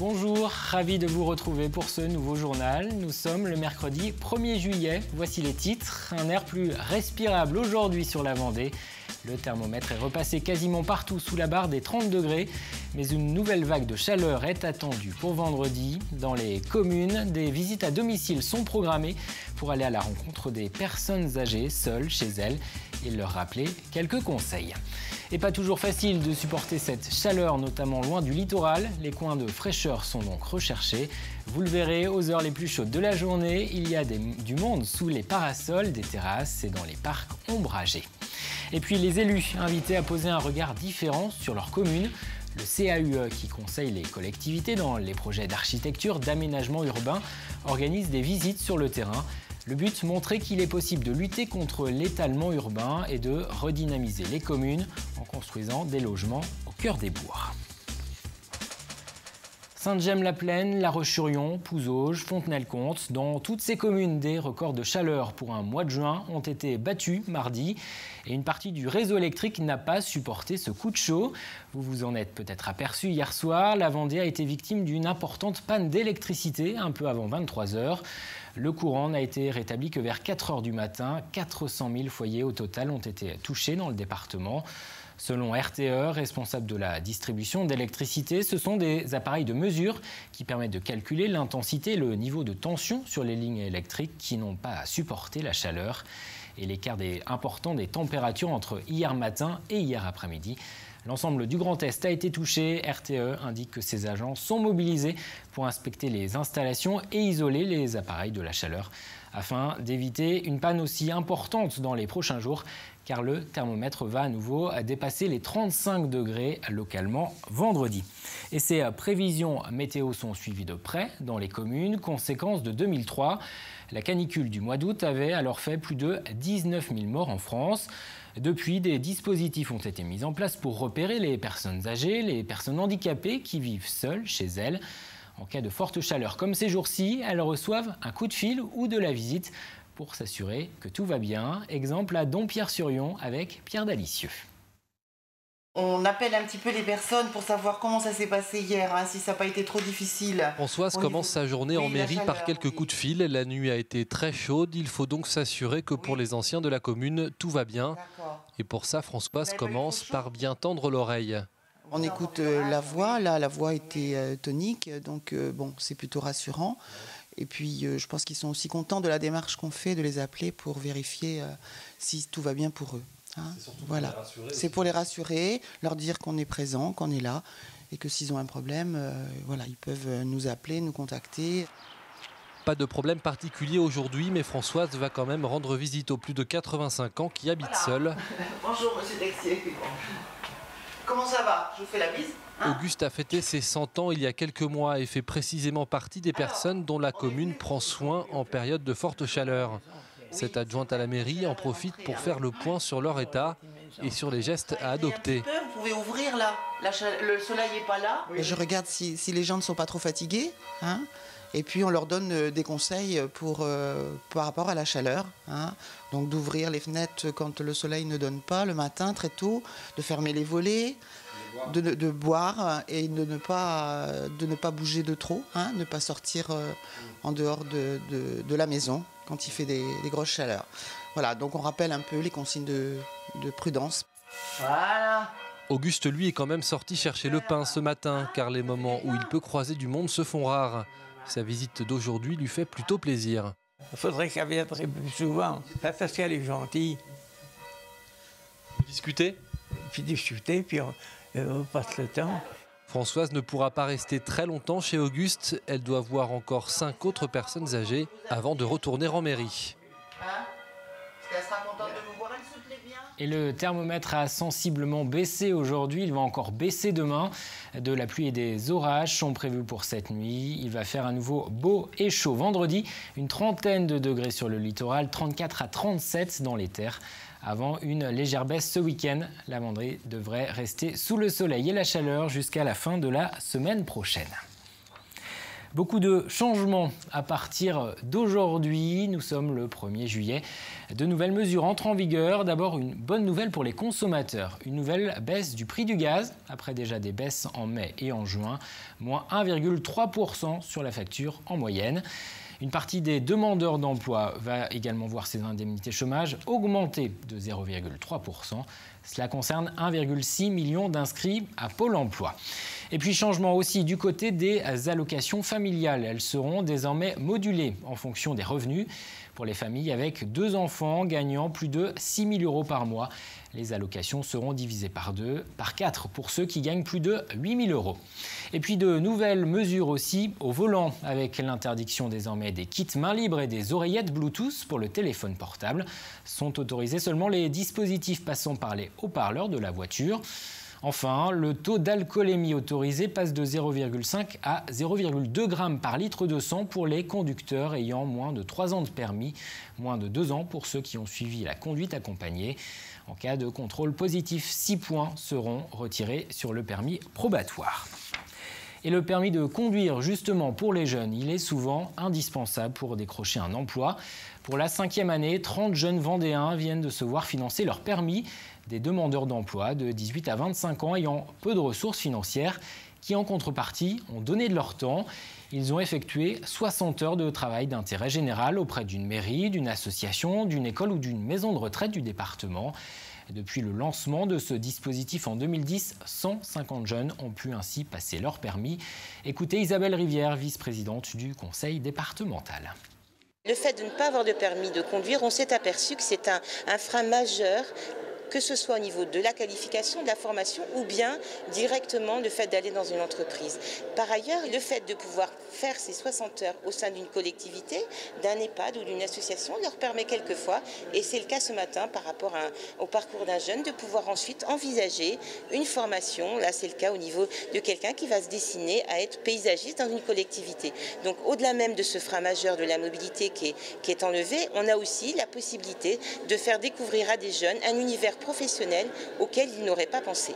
Bonjour, ravi de vous retrouver pour ce nouveau journal. Nous sommes le mercredi 1er juillet. Voici les titres. Un air plus respirable aujourd'hui sur la Vendée. Le thermomètre est repassé quasiment partout sous la barre des 30 degrés. Mais une nouvelle vague de chaleur est attendue pour vendredi. Dans les communes, des visites à domicile sont programmées pour aller à la rencontre des personnes âgées seules chez elles et leur rappeler quelques conseils. Et pas toujours facile de supporter cette chaleur, notamment loin du littoral. Les coins de fraîcheur sont donc recherchés. Vous le verrez, aux heures les plus chaudes de la journée, il y a du monde sous les parasols, des terrasses et dans les parcs ombragés. Et puis les élus invités à poser un regard différent sur leur commune. Le CAUE, qui conseille les collectivités dans les projets d'architecture, d'aménagement urbain, organise des visites sur le terrain. Le but, montrer qu'il est possible de lutter contre l'étalement urbain et de redynamiser les communes en construisant des logements au cœur des bourgs. Sainte-Gemme-la-Plaine, La Roche-sur-Yon, Pouzauges, Fontenay-le-Comte, dans toutes ces communes, des records de chaleur pour un mois de juin ont été battus mardi. Et une partie du réseau électrique n'a pas supporté ce coup de chaud. Vous vous en êtes peut-être aperçu hier soir, la Vendée a été victime d'une importante panne d'électricité un peu avant 23 h. Le courant n'a été rétabli que vers 4 h du matin. 400 000 foyers au total ont été touchés dans le département. Selon RTE, responsable de la distribution d'électricité, ce sont des appareils de mesure qui permettent de calculer l'intensité et le niveau de tension sur les lignes électriques qui n'ont pas supporté la chaleur. Et l'écart important des températures entre hier matin et hier après-midi. L'ensemble du Grand Est a été touché. RTE indique que ses agents sont mobilisés pour inspecter les installations et isoler les appareils de la chaleur afin d'éviter une panne aussi importante dans les prochains jours car le thermomètre va à nouveau dépasser les 35 degrés localement vendredi. Et ces prévisions météo sont suivies de près dans les communes, conséquence de 2003. La canicule du mois d'août avait alors fait plus de 19 000 morts en France. Depuis, des dispositifs ont été mis en place pour repérer les personnes âgées, les personnes handicapées qui vivent seules chez elles. En cas de forte chaleur comme ces jours-ci, elles reçoivent un coup de fil ou de la visite pour s'assurer que tout va bien. Exemple à Dompierre-sur-Yon avec Pierre Dalicieux. On appelle un petit peu les personnes pour savoir comment ça s'est passé hier, si ça n'a pas été trop difficile. Françoise commence sa journée en mairie par quelques coups de fil. La nuit a été très chaude. Il faut donc s'assurer que pour les anciens de la commune, tout va bien. Et pour ça, Françoise commence par bien tendre l'oreille. On écoute la voix. Là, la voix était tonique, donc bon, c'est plutôt rassurant. Et puis, je pense qu'ils sont aussi contents de la démarche qu'on fait, de les appeler pour vérifier si tout va bien pour eux. Voilà, c'est pour les rassurer, leur dire qu'on est présent, qu'on est là et que s'ils ont un problème, voilà, ils peuvent nous appeler, nous contacter. Pas de problème particulier aujourd'hui, mais Françoise va quand même rendre visite aux plus de 85 ans qui habitent seuls. Bonjour Monsieur Texier. Comment ça va? Je vous fais la bise. Auguste a fêté ses 100 ans il y a quelques mois et fait précisément partie des personnes dont la commune prend soin en période de forte chaleur. Cette adjointe à la mairie en profite pour faire le point sur leur état et sur les gestes à adopter. Vous pouvez ouvrir là, le soleil n'est pas là. Et je regarde si les gens ne sont pas trop fatigués. Et puis on leur donne des conseils par rapport à la chaleur. Donc d'ouvrir les fenêtres quand le soleil ne donne pas le matin très tôt, de fermer les volets, de boire et de ne pas bouger de trop, ne pas sortir en dehors de la maison quand il fait des grosses chaleurs. Voilà, donc on rappelle un peu les consignes de prudence. Voilà. Auguste, lui, est quand même sorti chercher le pain ce matin, car les moments où il peut croiser du monde se font rares. Sa visite d'aujourd'hui lui fait plutôt plaisir. Il faudrait qu'elle vienne plus souvent, parce qu'elle est gentille. Vous discutez? Puis discuter, puis on passe le temps. Françoise ne pourra pas rester très longtemps chez Auguste. Elle doit voir encore 5 autres personnes âgées avant de retourner en mairie. Elle sera contente de vous voir, elle se plaît bien. Et le thermomètre a sensiblement baissé aujourd'hui, il va encore baisser demain. De la pluie et des orages sont prévus pour cette nuit. Il va faire à nouveau beau et chaud vendredi, une trentaine de degrés sur le littoral, 34 à 37 dans les terres. Avant une légère baisse ce week-end, la Vendée devrait rester sous le soleil et la chaleur jusqu'à la fin de la semaine prochaine. Beaucoup de changements à partir d'aujourd'hui. Nous sommes le 1er juillet. De nouvelles mesures entrent en vigueur. D'abord, une bonne nouvelle pour les consommateurs. Une nouvelle baisse du prix du gaz, après déjà des baisses en mai et en juin. Moins 1,3% sur la facture en moyenne. Une partie des demandeurs d'emploi va également voir ses indemnités chômage augmenter de 0,3%. Cela concerne 1,6 million d'inscrits à Pôle emploi. Et puis changement aussi du côté des allocations familiales. Elles seront désormais modulées en fonction des revenus. Pour les familles avec 2 enfants gagnant plus de 6 000 € par mois, les allocations seront divisées par 4 pour ceux qui gagnent plus de 8 000 €. Et puis de nouvelles mesures aussi au volant, avec l'interdiction désormais des kits main libre et des oreillettes Bluetooth pour le téléphone portable. Sont autorisés seulement les dispositifs passant par les haut-parleurs de la voiture. Enfin, le taux d'alcoolémie autorisé passe de 0,5 à 0,2 grammes par litre de sang pour les conducteurs ayant moins de 3 ans de permis, moins de 2 ans pour ceux qui ont suivi la conduite accompagnée. En cas de contrôle positif, 6 points seront retirés sur le permis probatoire. Et le permis de conduire, justement, pour les jeunes, il est souvent indispensable pour décrocher un emploi. Pour la 5e année, 30 jeunes Vendéens viennent de se voir financer leur permis. Des demandeurs d'emploi de 18 à 25 ans ayant peu de ressources financières qui, en contrepartie, ont donné de leur temps. Ils ont effectué 60 heures de travail d'intérêt général auprès d'une mairie, d'une association, d'une école ou d'une maison de retraite du département. Depuis le lancement de ce dispositif en 2010, 150 jeunes ont pu ainsi passer leur permis. Écoutez Isabelle Rivière, vice-présidente du conseil départemental. Le fait de ne pas avoir de permis de conduire, on s'est aperçu que c'est un frein majeur, que ce soit au niveau de la qualification, de la formation ou bien directement le fait d'aller dans une entreprise. Par ailleurs, le fait de pouvoir faire ces 60 heures au sein d'une collectivité, d'un EHPAD ou d'une association leur permet quelquefois, et c'est le cas ce matin par rapport au parcours d'un jeune, de pouvoir ensuite envisager une formation. Là, c'est le cas au niveau de quelqu'un qui va se destiner à être paysagiste dans une collectivité. Donc, au-delà même de ce frein majeur de la mobilité qui est enlevé, on a aussi la possibilité de faire découvrir à des jeunes un univers professionnel auquel ils n'auraient pas pensé.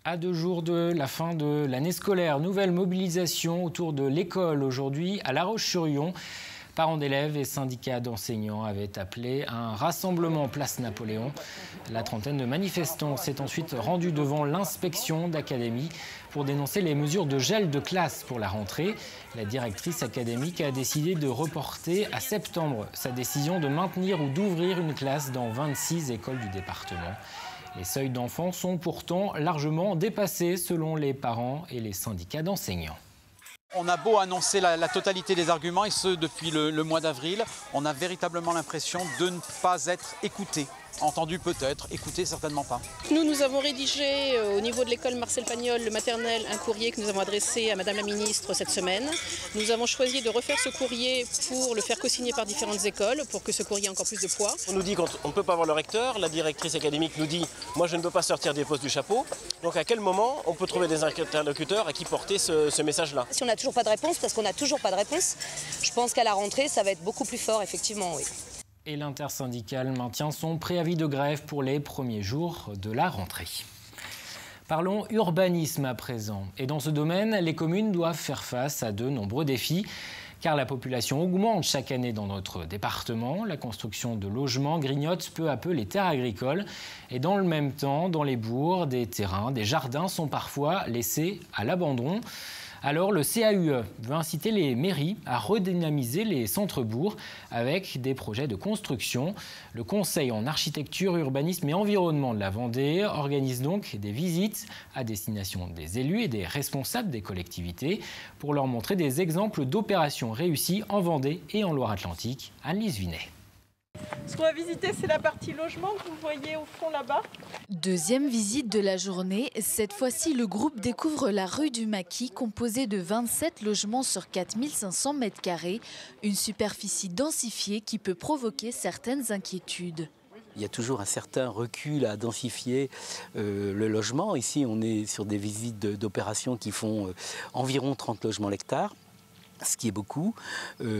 À 2 jours de la fin de l'année scolaire, nouvelle mobilisation autour de l'école aujourd'hui à La Roche-sur-Yon. Parents d'élèves et syndicats d'enseignants avaient appelé à un rassemblement place Napoléon. La trentaine de manifestants s'est ensuite rendue devant l'inspection d'académie pour dénoncer les mesures de gel de classe pour la rentrée. La directrice académique a décidé de reporter à septembre sa décision de maintenir ou d'ouvrir une classe dans 26 écoles du département. Les seuils d'enfants sont pourtant largement dépassés selon les parents et les syndicats d'enseignants. On a beau annoncer la totalité des arguments, et ce depuis le mois d'avril, on a véritablement l'impression de ne pas être écouté. Entendu peut-être, écouté certainement pas. Nous avons rédigé au niveau de l'école Marcel Pagnol, le maternel, un courrier que nous avons adressé à Madame la Ministre cette semaine. Nous avons choisi de refaire ce courrier pour le faire co-signer par différentes écoles, pour que ce courrier ait encore plus de poids. On nous dit qu'on ne peut pas voir le recteur, la directrice académique nous dit « moi je ne peux pas sortir des postes du chapeau ». Donc à quel moment on peut trouver des interlocuteurs à qui porter ce message-là? Si on n'a toujours pas de réponse, parce qu'on n'a toujours pas de réponse, je pense qu'à la rentrée ça va être beaucoup plus fort, effectivement, oui. Et l'intersyndicale maintient son préavis de grève pour les premiers jours de la rentrée. Parlons urbanisme à présent. Et dans ce domaine, les communes doivent faire face à de nombreux défis, car la population augmente chaque année dans notre département. La construction de logements grignote peu à peu les terres agricoles. Et dans le même temps, dans les bourgs, des terrains, des jardins sont parfois laissés à l'abandon. Alors le CAUE veut inciter les mairies à redynamiser les centres-bourgs avec des projets de construction. Le Conseil en architecture, urbanisme et environnement de la Vendée organise donc des visites à destination des élus et des responsables des collectivités pour leur montrer des exemples d'opérations réussies en Vendée et en Loire-Atlantique. Anne-Lise Vinet. Ce qu'on va visiter, c'est la partie logement que vous voyez au fond là-bas. Deuxième visite de la journée. Cette fois-ci, le groupe découvre la rue du Maquis, composée de 27 logements sur 4500 m². Une superficie densifiée qui peut provoquer certaines inquiétudes. Il y a toujours un certain recul à densifier le logement. Ici, on est sur des visites d'opérations qui font environ 30 logements l'hectare. Ce qui est beaucoup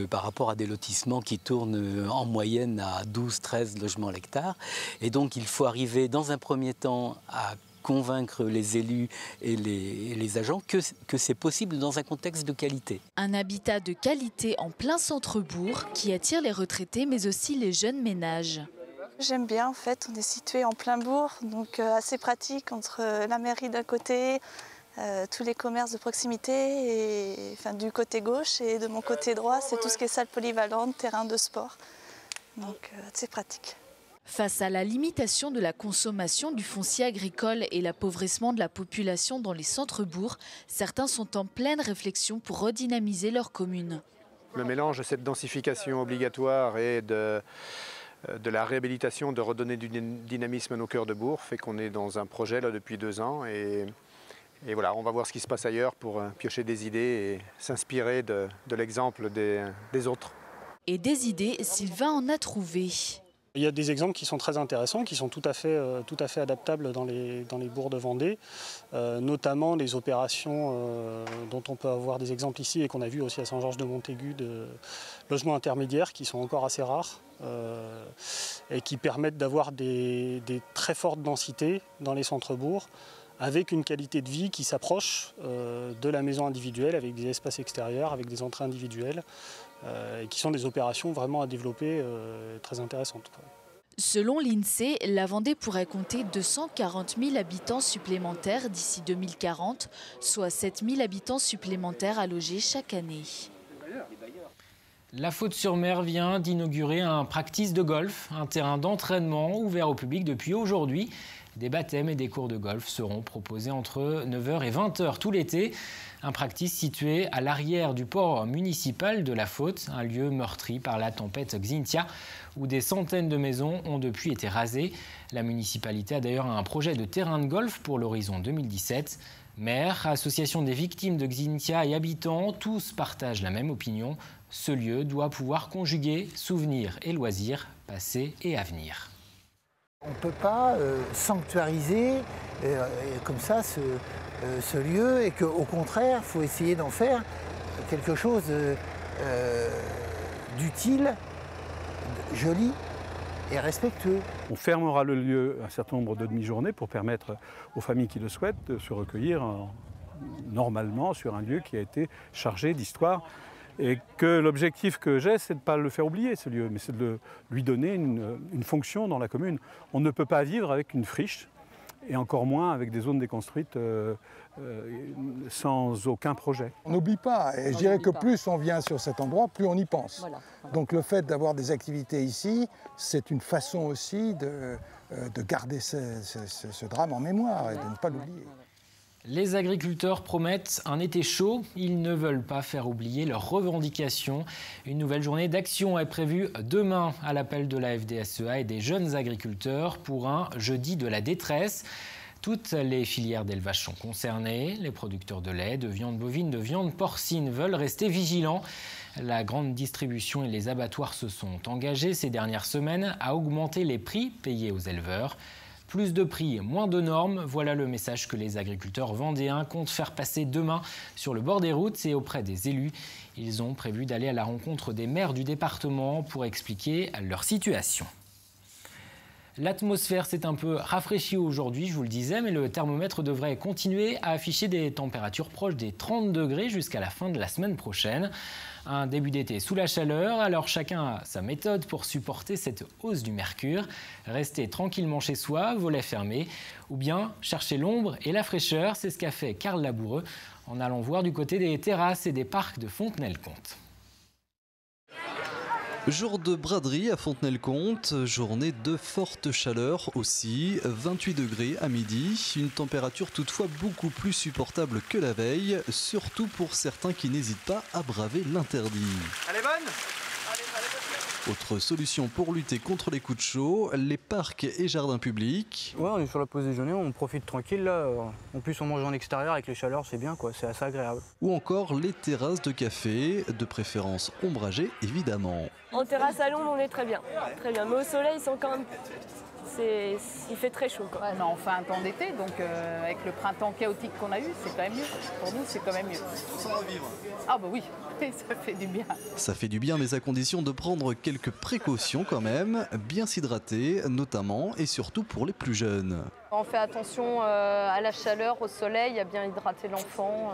par rapport à des lotissements qui tournent en moyenne à 12-13 logements l'hectare. Et donc il faut arriver dans un premier temps à convaincre les élus et les agents que c'est possible dans un contexte de qualité. Un habitat de qualité en plein centre-bourg qui attire les retraités mais aussi les jeunes ménages. J'aime bien en fait, on est situé en plein bourg, donc assez pratique entre la mairie d'un côté, tous les commerces de proximité, et, enfin, du côté gauche, et de mon côté droit, c'est tout ce qui est salle polyvalente, terrain de sport, donc c'est pratique. Face à la limitation de la consommation du foncier agricole et l'appauvrissement de la population dans les centres-bourgs, certains sont en pleine réflexion pour redynamiser leur commune. Le mélange de cette densification obligatoire et de la réhabilitation, de redonner du dynamisme à nos cœurs de bourg, fait qu'on est dans un projet là depuis 2 ans et voilà, on va voir ce qui se passe ailleurs pour piocher des idées et s'inspirer de l'exemple des autres. Et des idées, Sylvain en a trouvé. Il y a des exemples qui sont très intéressants, qui sont tout à fait adaptables dans les bourgs de Vendée, notamment les opérations dont on peut avoir des exemples ici et qu'on a vu aussi à Saint-Georges-de-Montaigu de logements intermédiaires qui sont encore assez rares et qui permettent d'avoir des très fortes densités dans les centres-bourgs avec une qualité de vie qui s'approche de la maison individuelle avec des espaces extérieurs, avec des entrées individuelles. Et qui sont des opérations vraiment à développer très intéressantes. Selon l'INSEE, la Vendée pourrait compter 240 000 habitants supplémentaires d'ici 2040, soit 7 000 habitants supplémentaires à loger chaque année. La Faute-sur-Mer vient d'inaugurer un practice de golf, un terrain d'entraînement ouvert au public depuis aujourd'hui. Des baptêmes et des cours de golf seront proposés entre 9h et 20h tout l'été. Un practice situé à l'arrière du port municipal de la Faute, un lieu meurtri par la tempête Xynthia, où des centaines de maisons ont depuis été rasées. La municipalité a d'ailleurs un projet de terrain de golf pour l'horizon 2017. Maire, association des victimes de Xynthia et habitants, tous partagent la même opinion. Ce lieu doit pouvoir conjuguer souvenirs et loisirs, passé et avenir. On ne peut pas sanctuariser comme ça ce lieu et qu'au contraire, il faut essayer d'en faire quelque chose d'utile, joli et respectueux. On fermera le lieu un certain nombre de demi-journées pour permettre aux familles qui le souhaitent de se recueillir normalement sur un lieu qui a été chargé d'histoire. Et que l'objectif que j'ai, c'est de ne pas le faire oublier, ce lieu, mais c'est de lui donner une fonction dans la commune. On ne peut pas vivre avec une friche, et encore moins avec des zones déconstruites sans aucun projet. On n'oublie pas, et je dirais que plus on vient sur cet endroit, plus on y pense. Voilà. Donc le fait d'avoir des activités ici, c'est une façon aussi de garder ce drame en mémoire et de ne pas l'oublier. Les agriculteurs promettent un été chaud. Ils ne veulent pas faire oublier leurs revendications. Une nouvelle journée d'action est prévue demain à l'appel de la FDSEA et des jeunes agriculteurs pour un jeudi de la détresse. Toutes les filières d'élevage sont concernées. Les producteurs de lait, de viande bovine, de viande porcine veulent rester vigilants. La grande distribution et les abattoirs se sont engagés ces dernières semaines à augmenter les prix payés aux éleveurs. Plus de prix, moins de normes, voilà le message que les agriculteurs vendéens comptent faire passer demain sur le bord des routes et auprès des élus. Ils ont prévu d'aller à la rencontre des maires du département pour expliquer leur situation. L'atmosphère s'est un peu rafraîchie aujourd'hui, je vous le disais, mais le thermomètre devrait continuer à afficher des températures proches des 30 degrés jusqu'à la fin de la semaine prochaine. Un début d'été sous la chaleur, alors chacun a sa méthode pour supporter cette hausse du mercure. Rester tranquillement chez soi, volets fermés, ou bien chercher l'ombre et la fraîcheur, c'est ce qu'a fait Karl Laboureux en allant voir du côté des terrasses et des parcs de Fontenay-le-Comte. Jour de braderie à Fontenay-le-Comte, journée de forte chaleur aussi, 28 degrés à midi, une température toutefois beaucoup plus supportable que la veille, surtout pour certains qui n'hésitent pas à braver l'interdit. Elle est bonne ? Autre solution pour lutter contre les coups de chaud, les parcs et jardins publics. Ouais, on est sur la pause déjeuner, on profite tranquille là. En plus on mange en extérieur avec les chaleurs, c'est bien quoi, c'est assez agréable. Ou encore les terrasses de café, de préférence ombragées évidemment. En terrasse à l'ombre on est très bien, mais au soleil c'est quand même... il fait très chaud. Quoi. Ouais, mais on fait un temps d'été, donc avec le printemps chaotique qu'on a eu, c'est quand même mieux. Pour nous, c'est quand même mieux. Sans revivre. Ah bah oui, ça fait du bien. Ça fait du bien, mais à condition de prendre quelques précautions quand même, bien s'hydrater, notamment et surtout pour les plus jeunes. On fait attention à la chaleur, au soleil, à bien hydrater l'enfant.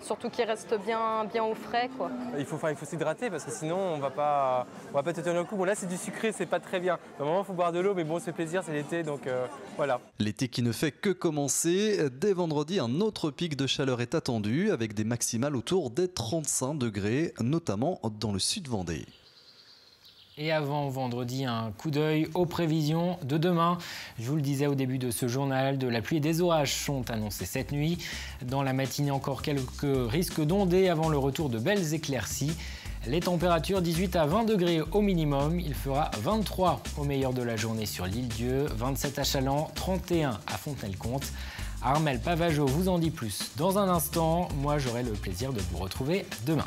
Surtout qu'il reste bien au frais, quoi. Il faut s'hydrater parce que sinon on va pas te tenir le coup. Bon là c'est du sucré, c'est pas très bien. Normalement il faut boire de l'eau, mais bon c'est plaisir, c'est l'été, donc voilà. L'été qui ne fait que commencer. Dès vendredi, un autre pic de chaleur est attendu avec des maximales autour des 35 degrés, notamment dans le sud Vendée. Et avant vendredi, un coup d'œil aux prévisions de demain. Je vous le disais au début de ce journal, de la pluie et des orages sont annoncés cette nuit. Dans la matinée, encore quelques risques d'ondées avant le retour de belles éclaircies. Les températures 18 à 20 degrés au minimum. Il fera 23 au meilleur de la journée sur l'Île-Dieu, 27 à Chaland, 31 à Fontenay-le-Comte. Armelle Pavageau vous en dit plus dans un instant. Moi, j'aurai le plaisir de vous retrouver demain.